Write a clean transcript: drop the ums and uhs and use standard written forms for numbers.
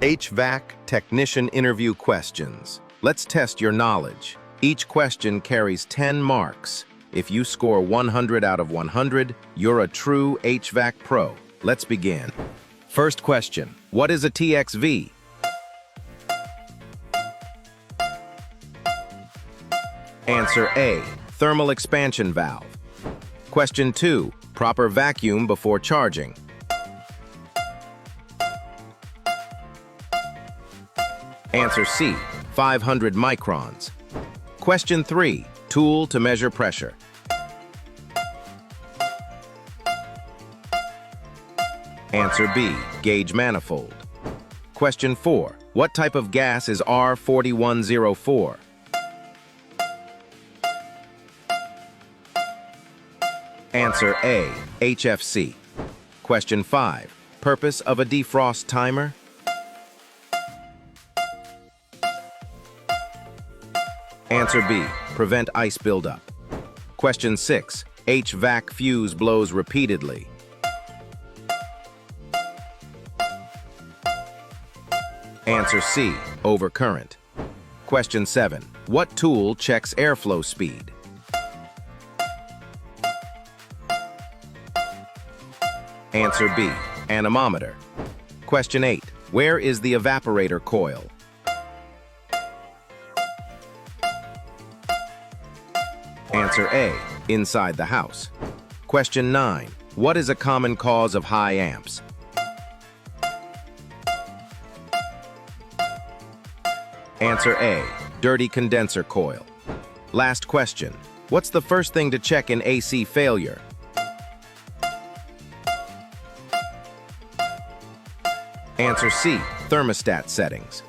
HVAC Technician Interview Questions. Let's test your knowledge. Each question carries 10 marks. If you score 100 out of 100, you're a true HVAC pro. Let's begin. First question, what is a TXV? Answer A, thermal expansion valve. Question 2, proper vacuum before charging. Answer C, 500 microns. Question 3, tool to measure pressure. Answer B, gauge manifold. Question 4, what type of gas is R4104? Answer A, HFC. Question 5, purpose of a defrost timer? Answer B, prevent ice buildup. Question 6, HVAC fuse blows repeatedly. Answer C, overcurrent. Question 7, what tool checks airflow speed? Answer B, anemometer. Question 8, where is the evaporator coil? Answer A, inside the house. Question 9, what is a common cause of high amps? Answer A, dirty condenser coil. Last question, what's the first thing to check in AC failure? Answer C, thermostat settings.